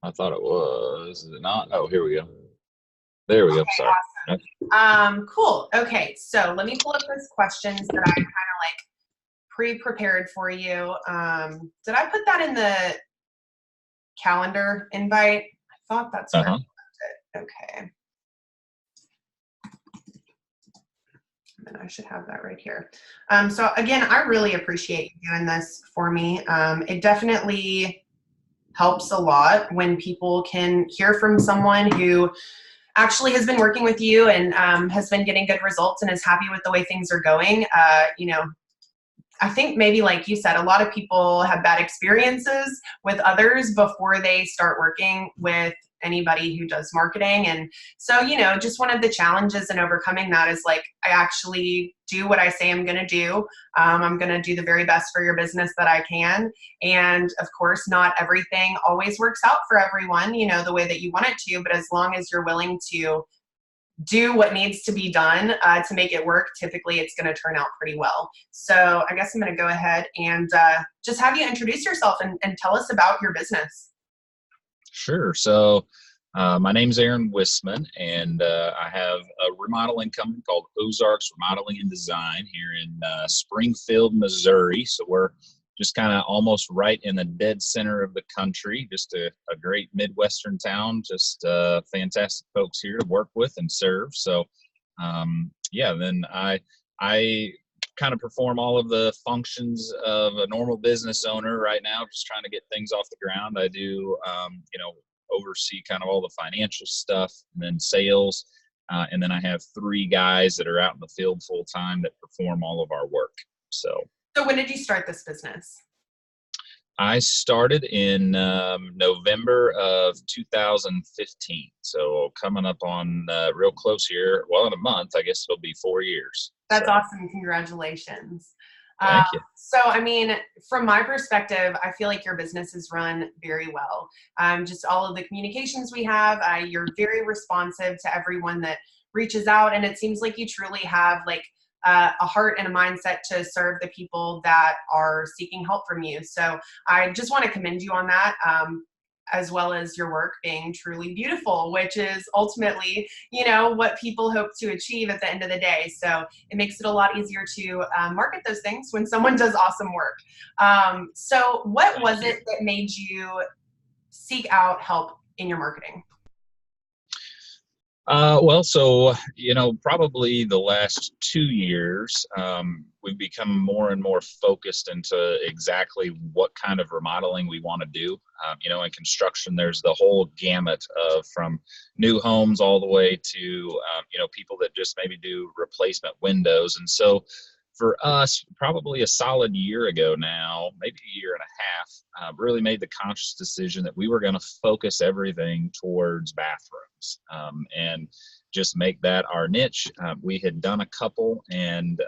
I thought it was. Is it not? Oh, here we go. There we go. Sorry. Yep. Cool. Okay, so let me pull up those questions that I kind of like pre-prepared for you. Did I put that in the calendar invite? I thought that's where I Uh-huh. put it. Okay. And I should have that right here. So again, I really appreciate you doing this for me. It definitely helps a lot when people can hear from someone who actually has been working with you and has been getting good results and is happy with the way things are going. I think maybe like you said, a lot of people have bad experiences with others before they start working with anybody who does marketing. And so, just one of the challenges in overcoming that is like, I actually do what I say I'm going to do. I'm going to do the very best for your business that I can. And of course, not everything always works out for everyone, the way that you want it to, but as long as you're willing to do what needs to be done to make it work, typically it's going to turn out pretty well. So I guess I'm going to go ahead and just have you introduce yourself and tell us about your business. Sure. So my name's Aaron Wisman, and I have a remodeling company called Ozarks Remodeling and Design here in Springfield, Missouri. So we're just kind of almost right in the dead center of the country, just a great Midwestern town, just fantastic folks here to work with and serve. So yeah, then I kind of perform all of the functions of a normal business owner right now, just trying to get things off the ground. I do, oversee kind of all the financial stuff and then sales. And then I have 3 guys that are out in the field full time that perform all of our work. So when did you start this business? I started in November of 2015. So coming up on real close here. Well, in a month, I guess it'll be 4 years. That's So awesome. Congratulations. thank you. So, I mean, from my perspective, I feel like your business is run very well. Just all of the communications we have, you're very responsive to everyone that reaches out. And it seems like you truly have like a heart and a mindset to serve the people that are seeking help from you. So I just want to commend you on that. As well as your work being truly beautiful, which is ultimately, what people hope to achieve at the end of the day. So it makes it a lot easier to market those things when someone does awesome work. So what Thank was you. it that made you seek out help in your marketing? Well, so, probably the last 2 years, we've become more and more focused into exactly what kind of remodeling we want to do. In construction, there's the whole gamut of from new homes all the way to, people that just maybe do replacement windows. And so for us, probably a solid year ago now, maybe a year and a half, really made the conscious decision that we were going to focus everything towards bathrooms and just make that our niche. We had done a couple, and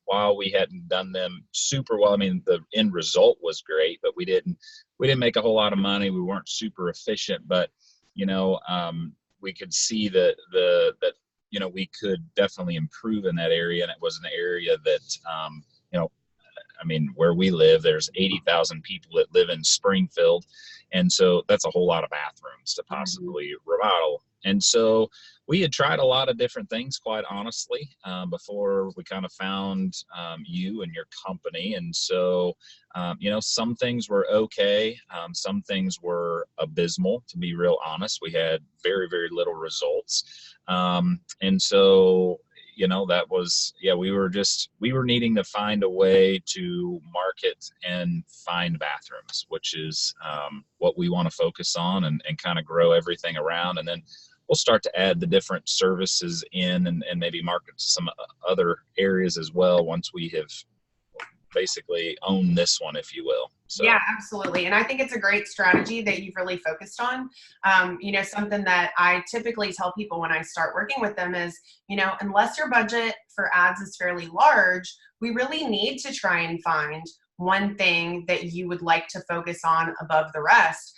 while we hadn't done them super well, I mean, the end result was great, but we didn't make a whole lot of money. We weren't super efficient, but we could see that we could definitely improve in that area. And it was an area that, you know, I mean, where we live, there's 80,000 people that live in Springfield. And so that's a whole lot of bathrooms to possibly remodel. And so we had tried a lot of different things, quite honestly, before we kind of found you and your company. And so, some things were okay. Some things were abysmal, to be real honest. We had very, very little results. And so, that was, yeah, we were needing to find a way to market and find bathrooms, which is what we want to focus on and kind of grow everything around. And then we'll start to add the different services in and maybe market to some other areas as well once we have basically owned this one, if you will. So. Yeah, absolutely. And I think it's a great strategy that you've really focused on. Something that I typically tell people when I start working with them is, unless your budget for ads is fairly large, we really need to try and find one thing that you would like to focus on above the rest.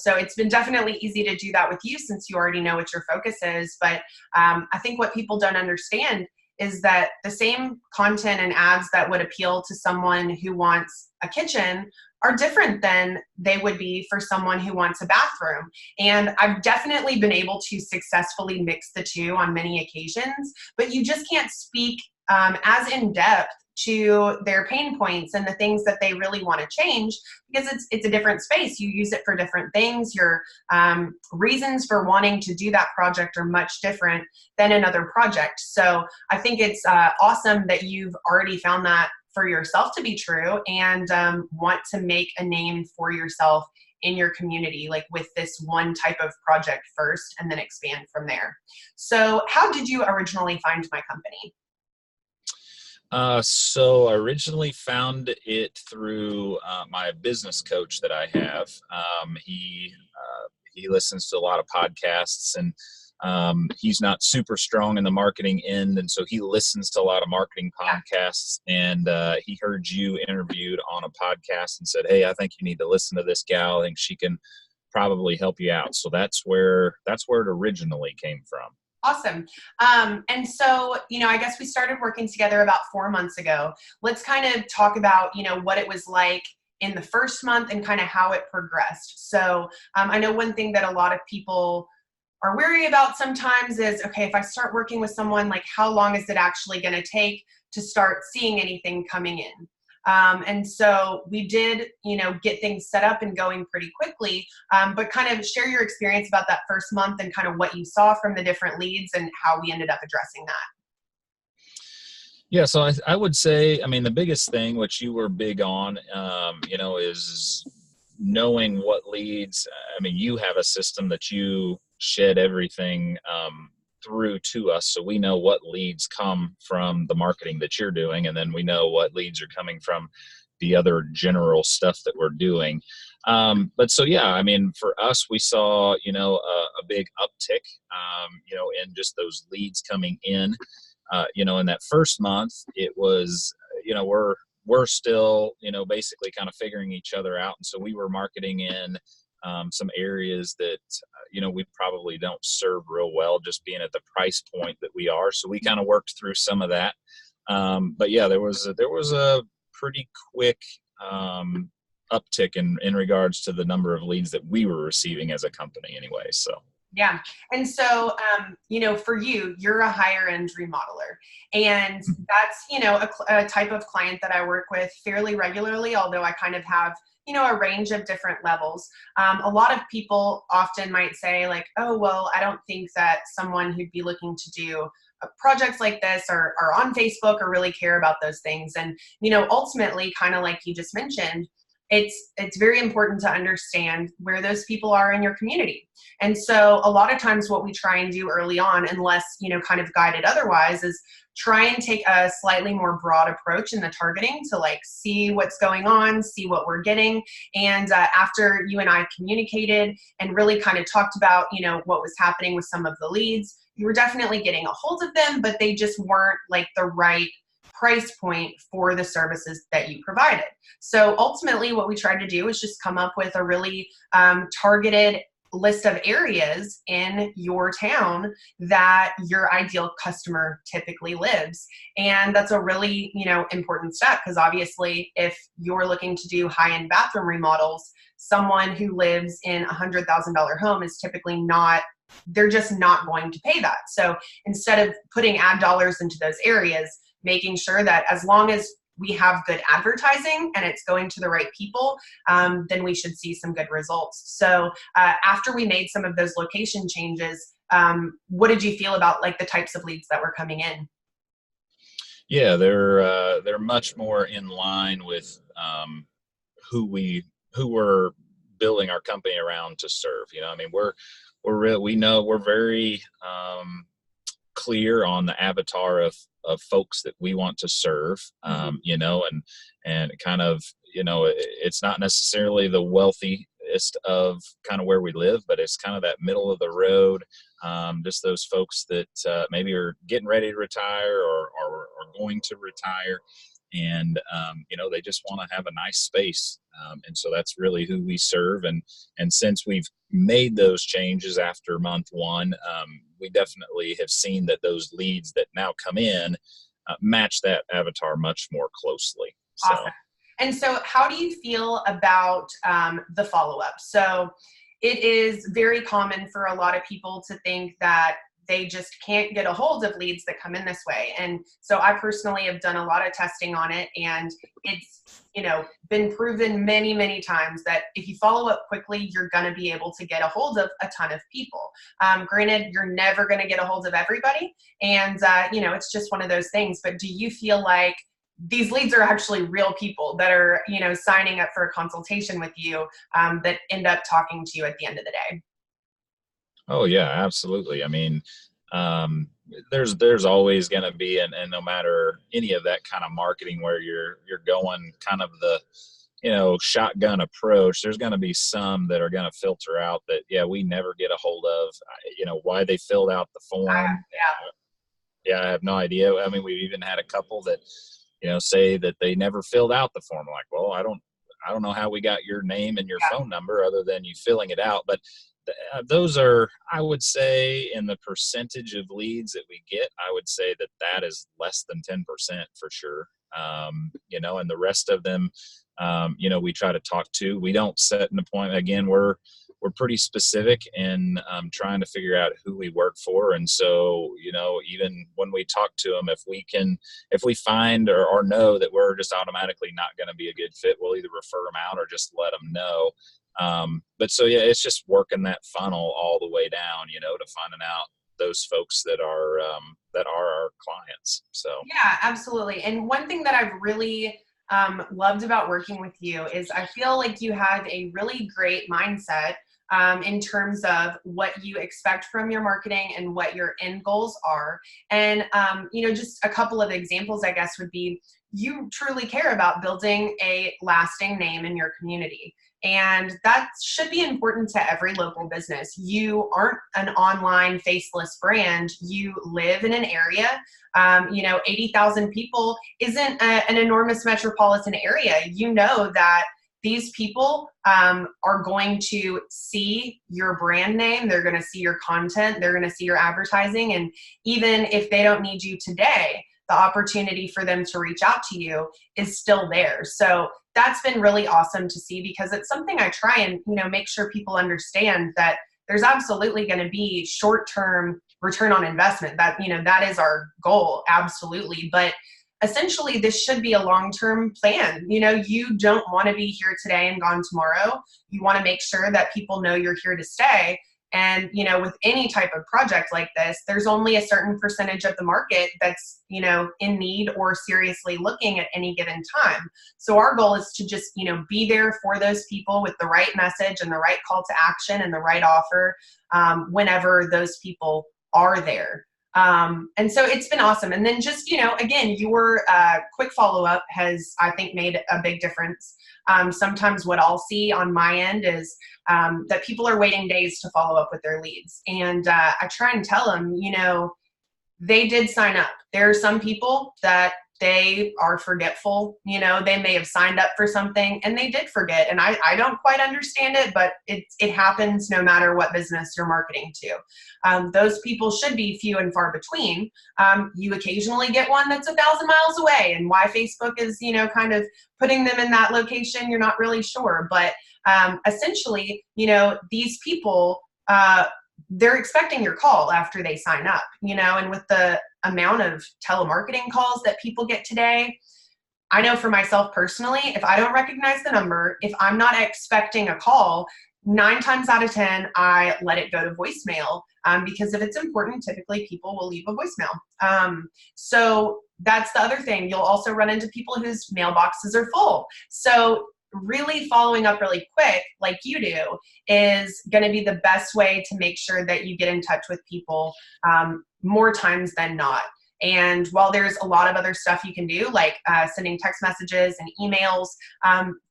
So it's been definitely easy to do that with you since you already know what your focus is. But I think what people don't understand is that the same content and ads that would appeal to someone who wants a kitchen are different than they would be for someone who wants a bathroom. And I've definitely been able to successfully mix the two on many occasions, but you just can't speak as in depth to their pain points and the things that they really want to change, because it's a different space. You use it for different things. Your reasons for wanting to do that project are much different than another project. So I think it's awesome that you've already found that for yourself to be true, and want to make a name for yourself in your community, like with this one type of project first and then expand from there. So how did you originally find my company? So I originally found it through my business coach that I have. He listens to a lot of podcasts, and he's not super strong in the marketing end, and so he listens to a lot of marketing podcasts. And he heard you interviewed on a podcast and said, "Hey, I think you need to listen to this gal. I think she can probably help you out." So that's where it originally came from. Awesome. And so, I guess we started working together about 4 months ago. Let's kind of talk about, what it was like in the first month and kind of how it progressed. So I know one thing that a lot of people are wary about sometimes is, okay, if I start working with someone, like how long is it actually going to take to start seeing anything coming in? And so we did, get things set up and going pretty quickly, but kind of share your experience about that first month and kind of what you saw from the different leads and how we ended up addressing that. Yeah, so I would say, I mean, the biggest thing, which you were big on, is knowing what leads. I mean, you have a system that you shed everything through to us, so we know what leads come from the marketing that you're doing, and then we know what leads are coming from the other general stuff that we're doing. But so yeah, I mean, for us, we saw a big uptick, in just those leads coming in. In that first month, it was, we're still, basically kind of figuring each other out, and so we were marketing in some areas that we probably don't serve real well, just being at the price point that we are. So we kind of worked through some of that. But yeah, there was a pretty quick uptick in regards to the number of leads that we were receiving as a company anyway. So yeah. And so, for you, you're a higher end remodeler, and that's, a type of client that I work with fairly regularly, although I kind of have, a range of different levels. A lot of people often might say like, oh, well, I don't think that someone who'd be looking to do projects like this are on Facebook or really care about those things. And, ultimately, kind of like you just mentioned, it's very important to understand where those people are in your community. And so a lot of times what we try and do early on, unless, kind of guided otherwise, is try and take a slightly more broad approach in the targeting to like see what's going on, see what we're getting. And after you and I communicated and really kind of talked about, what was happening with some of the leads, you were definitely getting a hold of them, but they just weren't like the right price point for the services that you provided. So ultimately what we tried to do is just come up with a really targeted list of areas in your town that your ideal customer typically lives. And that's a really, important step, because obviously if you're looking to do high-end bathroom remodels, someone who lives in $100,000 home is typically not, they're just not going to pay that. So instead of putting ad dollars into those areas, making sure that as long as we have good advertising and it's going to the right people, then we should see some good results. So after we made some of those location changes, what did you feel about like the types of leads that were coming in? yeah, they're much more in line with who we're building our company around to serve. I mean, we know we're very clear on the avatar of folks that we want to serve, and kind of, it's not necessarily the wealthiest of kind of where we live, but it's kind of that middle of the road, just those folks that maybe are getting ready to retire or are going to retire, and they just want to have a nice space, and so that's really who we serve. And since we've made those changes after month one, we definitely have seen that those leads that now come in match that avatar much more closely. So Awesome. And so how do you feel about the follow-up? So it is very common for a lot of people to think that they just can't get a hold of leads that come in this way. And so I personally have done a lot of testing on it, and it's, been proven many, many times that if you follow up quickly, you're going to be able to get a hold of a ton of people. Granted, you're never going to get a hold of everybody. And, it's just one of those things. But do you feel like these leads are actually real people that are, signing up for a consultation with you, that end up talking to you at the end of the day? Oh yeah, absolutely. I mean, there's always going to be, and no matter any of that kind of marketing where you're going kind of the shotgun approach, there's going to be some that are going to filter out that, yeah, we never get a hold of. Why they filled out the form. Yeah. Yeah, I have no idea. I mean, we've even had a couple that say that they never filled out the form. Like, well, I don't know how we got your name and your phone number other than you filling it out. But those are, I would say, in the percentage of leads that we get, I would say that is less than 10% for sure. And the rest of them, we try to talk to. We don't set an appointment. Again, we're pretty specific in trying to figure out who we work for. And so, even when we talk to them, if we find or know that we're just automatically not going to be a good fit, we'll either refer them out or just let them know. But so, yeah, it's just working that funnel all the way down, to finding out those folks that are our clients. So Yeah, absolutely. And one thing that I've really loved about working with you is I feel like you have a really great mindset in terms of what you expect from your marketing and what your end goals are. And, just a couple of examples, I guess, would be you truly care about building a lasting name in your community. And that should be important to every local business. You aren't an online faceless brand. You live in an area. 80,000 people isn't an enormous metropolitan area. You know that these people are going to see your brand name. They're going to see your content. They're going to see your advertising. And even if they don't need you today, the opportunity for them to reach out to you is still there. So that's been really awesome to see, because it's something I try and, make sure people understand that there's absolutely going to be short-term return on investment. That, that is our goal. Absolutely. But essentially this should be a long-term plan. You don't want to be here today and gone tomorrow. You want to make sure that people know you're here to stay. And, with any type of project like this, there's only a certain percentage of the market that's, in need or seriously looking at any given time. So our goal is to just, be there for those people with the right message and the right call to action and the right offer whenever those people are there. And so it's been awesome. And then just, again, your quick follow-up has, I think, made a big difference. Sometimes what I'll see on my end is that people are waiting days to follow up with their leads. And I try and tell them, they did sign up. There are some people that they are forgetful. They may have signed up for something and they did forget. And I don't quite understand it, but it happens no matter what business you're marketing to. Those people should be few and far between. You occasionally get one that's 1,000 miles away, and why Facebook is, kind of putting them in that location, you're not really sure. But essentially, these people, they're expecting your call after they sign up, and with the amount of telemarketing calls that people get today, I know for myself personally, if I don't recognize the number, if I'm not expecting a call, 9 times out of 10, I let it go to voicemail, because if it's important, typically people will leave a voicemail. So that's the other thing. You'll also run into people whose mailboxes are full. So really following up really quick, like you do, is going to be the best way to make sure that you get in touch with people more times than not. And while there's a lot of other stuff you can do, like sending text messages and emails,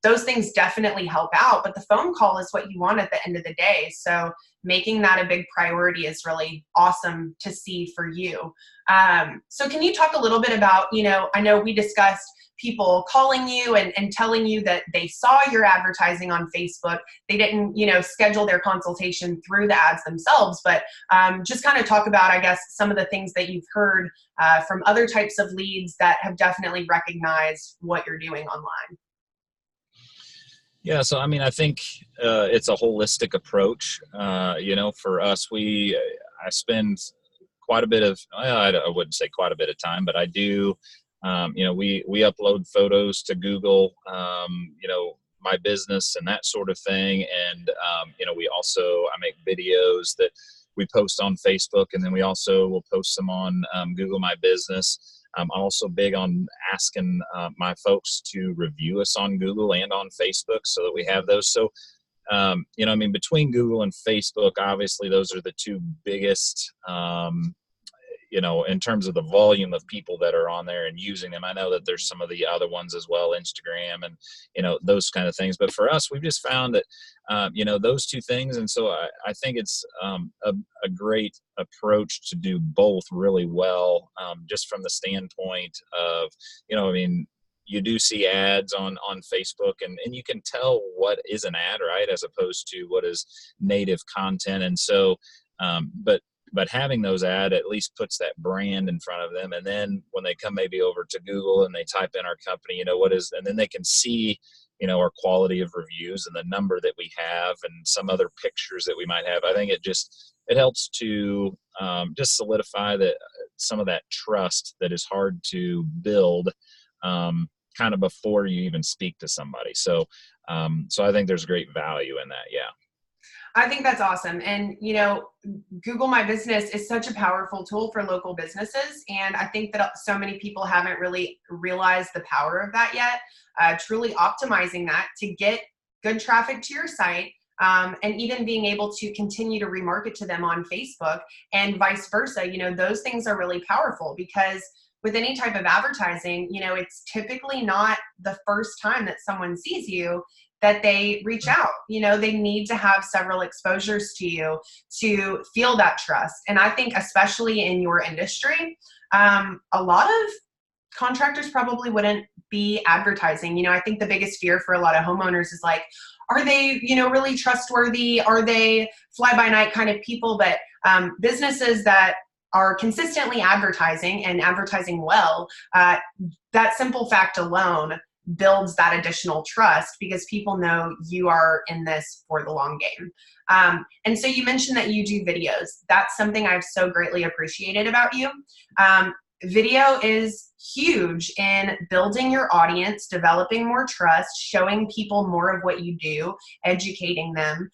those things definitely help out. But the phone call is what you want at the end of the day. So making that a big priority is really awesome to see for you. So can you talk a little bit about, I know we discussed people calling you and telling you that they saw your advertising on Facebook. They didn't, schedule their consultation through the ads themselves, but just kind of talk about, I guess, some of the things that you've heard from other types of leads that have definitely recognized what you're doing online. Yeah, so I mean, I think it's a holistic approach. For us, I spend quite a bit of, well, I wouldn't say quite a bit of time, but I do. We upload photos to Google. My business and that sort of thing, and I make videos that we post on Facebook, and then we also will post them on Google My Business. I'm also big on asking my folks to review us on Google and on Facebook so that we have those. So, between Google and Facebook, obviously those are the two biggest, in terms of the volume of people that are on there and using them. I know that there's some of the other ones as well, Instagram and, those kind of things. But for us, we've just found that, those two things. And so I think it's a great approach to do both really well, just from the standpoint of, you do see ads on Facebook, and you can tell what is an ad, right, as opposed to what is native content. And so, but having those ad at least puts that brand in front of them. And then when they come maybe over to Google and they type in our company, and then they can see, our quality of reviews and the number that we have and some other pictures that we might have. I think it helps to just solidify that some of that trust that is hard to build kind of before you even speak to somebody. So I think there's great value in that. Yeah. I think that's awesome. And, Google My Business is such a powerful tool for local businesses. And I think that so many people haven't really realized the power of that yet. Truly optimizing that to get good traffic to your site, and even being able to continue to remarket to them on Facebook and vice versa. Those things are really powerful because with any type of advertising, it's typically not the first time that someone sees you that they reach out. They need to have several exposures to you to feel that trust. And I think especially in your industry, a lot of contractors probably wouldn't be advertising. I think the biggest fear for a lot of homeowners is like, are they, really trustworthy? Are they fly by night kind of people? But businesses that are consistently advertising and advertising well, that simple fact alone builds that additional trust because people know you are in this for the long game. And so you mentioned that you do videos. That's something I've so greatly appreciated about you. Video is huge in building your audience, developing more trust, showing people more of what you do, educating them.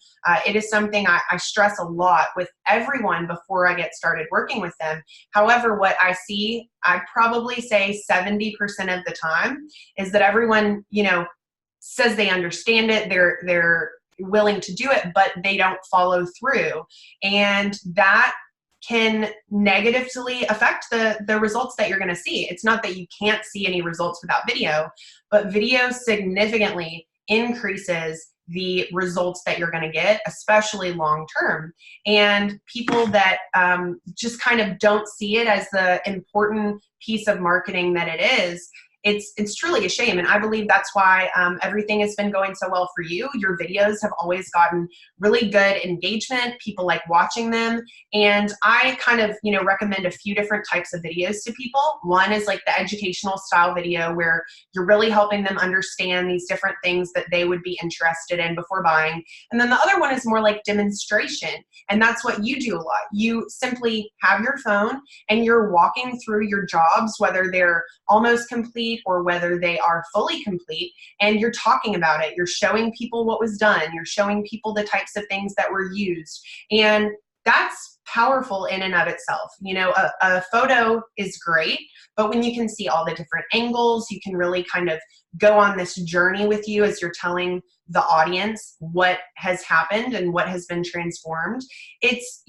It is something I stress a lot with everyone before I get started working with them. However, what I see, I'd probably say 70% of the time is that everyone, says they understand it, they're willing to do it, but they don't follow through. And that can negatively affect the results that you're going to see. It's not that you can't see any results without video, but video significantly increases the results that you're going to get, especially long term. And people that just kind of don't see it as the important piece of marketing that it is, it's truly a shame. And I believe that's why everything has been going so well for you. Your videos have always gotten really good engagement. People like watching them. And I kind of, recommend a few different types of videos to people. One is like the educational style video where you're really helping them understand these different things that they would be interested in before buying. And then the other one is more like demonstration. And that's what you do a lot. You simply have your phone and you're walking through your jobs, whether they're almost complete or whether they are fully complete, and you're talking about it. You're showing people what was done. You're showing people the types of things that were used. And that's powerful in and of itself. A photo is great, but when you can see all the different angles, you can really kind of go on this journey with you as you're telling the audience what has happened and what has been transformed. It's,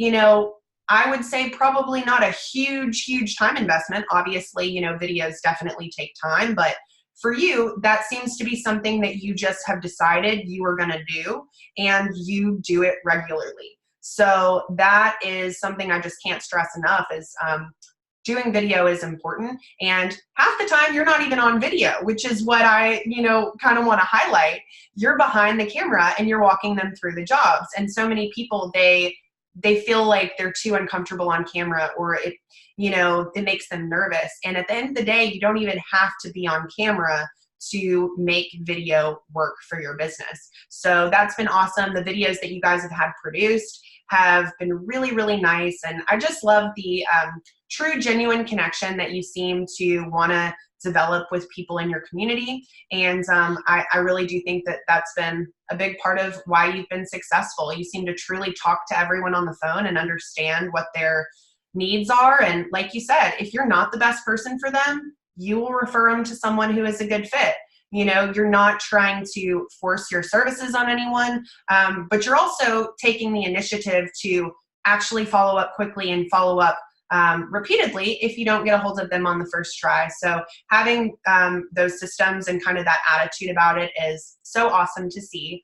I would say probably not a huge time investment. Obviously, videos definitely take time, but for you, that seems to be something that you just have decided you are going to do, and you do it regularly. So that is something I just can't stress enough is doing video is important. And half the time you're not even on video, which is what I, kind of want to highlight. You're behind the camera and you're walking them through the jobs. And so many people, they feel like they're too uncomfortable on camera, or it makes them nervous. And at the end of the day, you don't even have to be on camera to make video work for your business. So that's been awesome. The videos that you guys have had produced have been really, really nice. And I just love the true, genuine connection that you seem to want to develop with people in your community. And I really do think that that's been a big part of why you've been successful. You seem to truly talk to everyone on the phone and understand what their needs are. And like you said, if you're not the best person for them, you will refer them to someone who is a good fit. You know, you're not trying to force your services on anyone, but you're also taking the initiative to actually follow up quickly and follow up repeatedly if you don't get a hold of them on the first try. So having those systems and kind of that attitude about it is so awesome to see.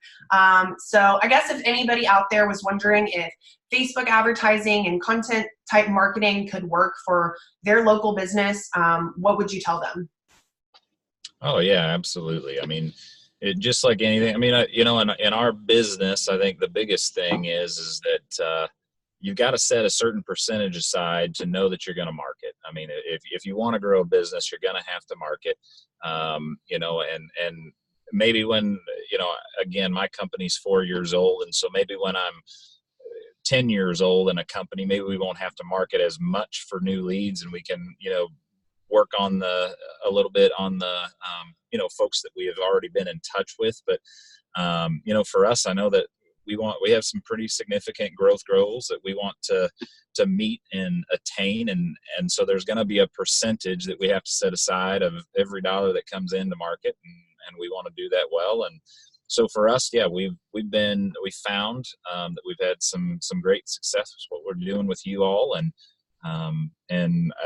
So I guess if anybody out there was wondering if Facebook advertising and content type marketing could work for their local business, what would you tell them? Oh yeah, absolutely. I mean, it just like anything. I mean, you know, in our business, I think the biggest thing is that you've got to set a certain percentage aside to know that you're going to market. I mean, if you want to grow a business, you're going to have to market. You know, and maybe when, you know, again, my company's 4 years old, and so maybe when I'm 10 years old in a company, maybe we won't have to market as much for new leads, and we can, you know, work on a little bit on the you know, folks that we have already been in touch with. But you know, for us, I know that we have some pretty significant growth goals that we want to meet and attain, and so there's going to be a percentage that we have to set aside of every dollar that comes into market, and we want to do that well. And so for us, yeah, we found that we've had some great success with what we're doing with you all, and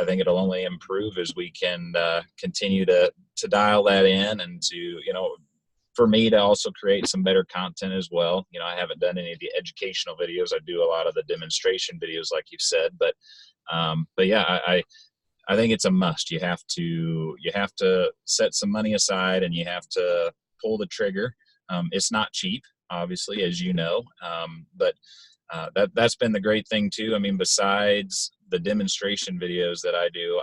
I think it'll only improve as we can continue to dial that in, and to, you know, for me to also create some better content as well. You know, I haven't done any of the educational videos. I do a lot of the demonstration videos, like you said, but yeah, I think it's a must. You have to set some money aside, and you have to pull the trigger. It's not cheap, obviously, as you know, but that's been the great thing too. I mean, besides the demonstration videos that I do,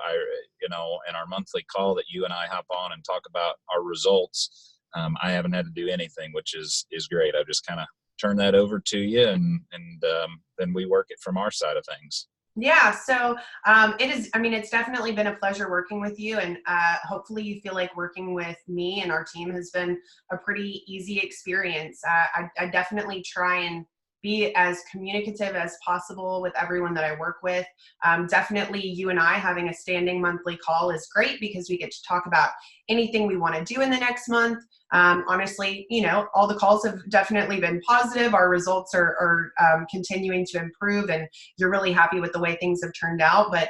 you know, in our monthly call that you and I hop on and talk about our results, I haven't had to do anything, which is great. I just kind of turn that over to you, and then we work it from our side of things. Yeah, so it is, I mean, it's definitely been a pleasure working with you, and hopefully you feel like working with me and our team has been a pretty easy experience. I definitely try and be as communicative as possible with everyone that I work with. Definitely you and I having a standing monthly call is great because we get to talk about anything we want to do in the next month. Honestly, you know, all the calls have definitely been positive. Our results are continuing to improve, and you're really happy with the way things have turned out. But,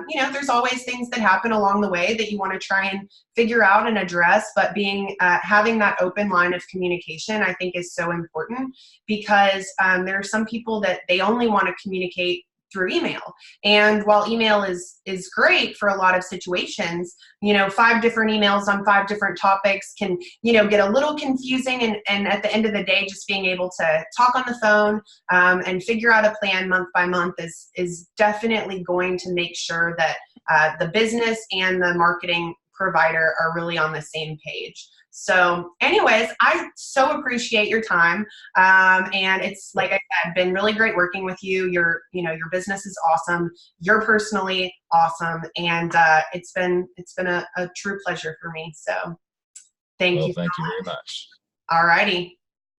you know, there's always things that happen along the way that you want to try and figure out and address. But having that open line of communication, I think, is so important, because there are some people that they only want to communicate through email. And while email is great for a lot of situations, you know, 5 different emails on 5 different topics can, you know, get a little confusing. And at the end of the day, just being able to talk on the phone and figure out a plan month by month is definitely going to make sure that the business and the marketing provider are really on the same page. So anyways, I so appreciate your time. And it's, like I said, been really great working with you. Your business is awesome. You're personally awesome. And it's been a true pleasure for me. So thank Well, you. thank you very much. All righty.